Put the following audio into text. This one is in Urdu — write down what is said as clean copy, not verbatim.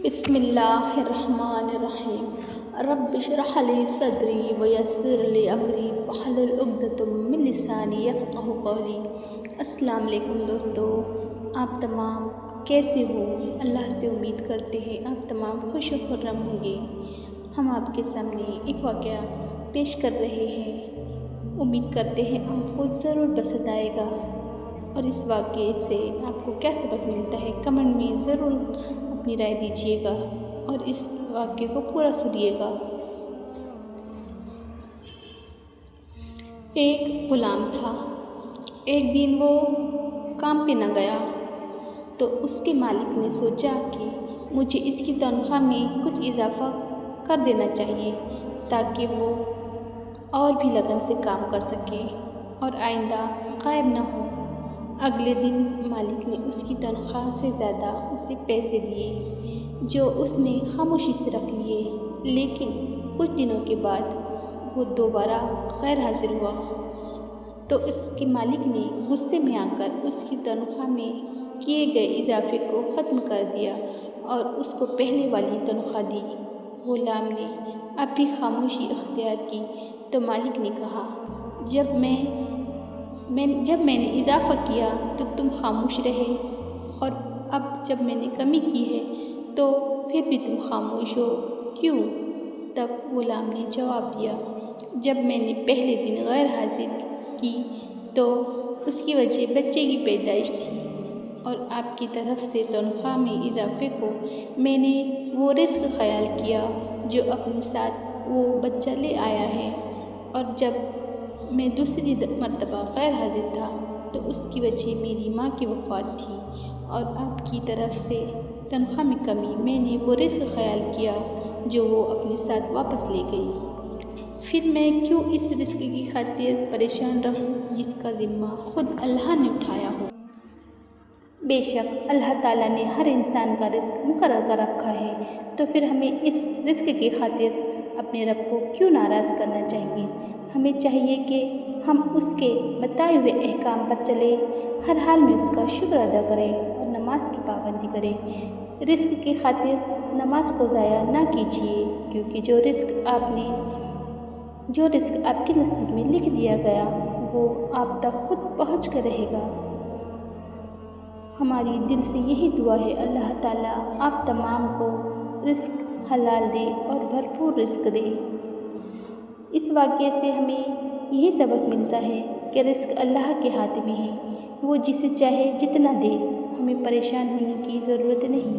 بسم اللہ الرحمن الرحیم رب اشرح لی صدری ویسر لی امری واحلل عقدۃ من لسانی یفقہوا قولی۔ السلام علیکم دوستو، آپ تمام کیسے ہو؟ اللہ سے امید کرتے ہیں آپ تمام خوش و خرم ہوں گے۔ ہم آپ کے سامنے ایک واقعہ پیش کر رہے ہیں، امید کرتے ہیں آپ کو ضرور پسند آئے گا، اور اس واقعے سے آپ کو کیا سبق ملتا ہے کمنٹ میں ضرور اپنی رائے دیجیے گا، اور اس واقعے کو پورا سنیے گا۔ ایک غلام تھا۔ ایک دن وہ کام پہ نہ گیا تو اس کے مالک نے سوچا کہ مجھے اس کی تنخواہ میں کچھ اضافہ کر دینا چاہیے تاکہ وہ اور بھی لگن سے کام کر سکے اور آئندہ غائب نہ ہو۔ اگلے دن مالک نے اس کی تنخواہ سے زیادہ اسے پیسے دیے، جو اس نے خاموشی سے رکھ لیے، لیکن کچھ دنوں کے بعد وہ دوبارہ غیر حاضر ہوا تو اس کے مالک نے غصے میں آ کر اس کی تنخواہ میں کیے گئے اضافے کو ختم کر دیا اور اس کو پہلے والی تنخواہ دی۔ غلام نے اب بھی خاموشی اختیار کی تو مالک نے کہا، جب میں نے اضافہ کیا تو تم خاموش رہے، اور اب جب میں نے کمی کی ہے تو پھر بھی تم خاموش ہو، کیوں؟ تب غلام نے جواب دیا، جب میں نے پہلے دن غیر حاضر کی تو اس کی وجہ بچے کی پیدائش تھی، اور آپ کی طرف سے تنخواہ میں اضافے کو میں نے وہ رزق خیال کیا جو اپنے ساتھ وہ بچہ لے آیا ہے، اور جب میں دوسری مرتبہ غیر حاضر تھا تو اس کی وجہ میری ماں کی وفات تھی، اور آپ کی طرف سے تنخواہ میں کمی میں نے وہ رزق خیال کیا جو وہ اپنے ساتھ واپس لے گئی۔ پھر میں کیوں اس رزق کی خاطر پریشان رہوں جس کا ذمہ خود اللہ نے اٹھایا ہو؟ بے شک اللہ تعالیٰ نے ہر انسان کا رزق مقرر کر رکھا ہے، تو پھر ہمیں اس رزق کی خاطر اپنے رب کو کیوں ناراض کرنا چاہیے؟ ہمیں چاہیے کہ ہم اس کے بتائے ہوئے احکام پر چلیں، ہر حال میں اس کا شکر ادا کریں اور نماز کی پابندی کریں۔ رزق کی خاطر نماز کو ضائع نہ کیجیے، کیونکہ جو رزق آپ کے نصیب میں لکھ دیا گیا وہ آپ تک خود پہنچ کر رہے گا۔ ہماری دل سے یہی دعا ہے، اللہ تعالیٰ آپ تمام کو رزق حلال دے اور بھرپور رزق دے۔ اس واقعے سے ہمیں یہی سبق ملتا ہے کہ رزق اللہ کے ہاتھ میں ہے، وہ جسے چاہے جتنا دے، ہمیں پریشان ہونے کی ضرورت نہیں۔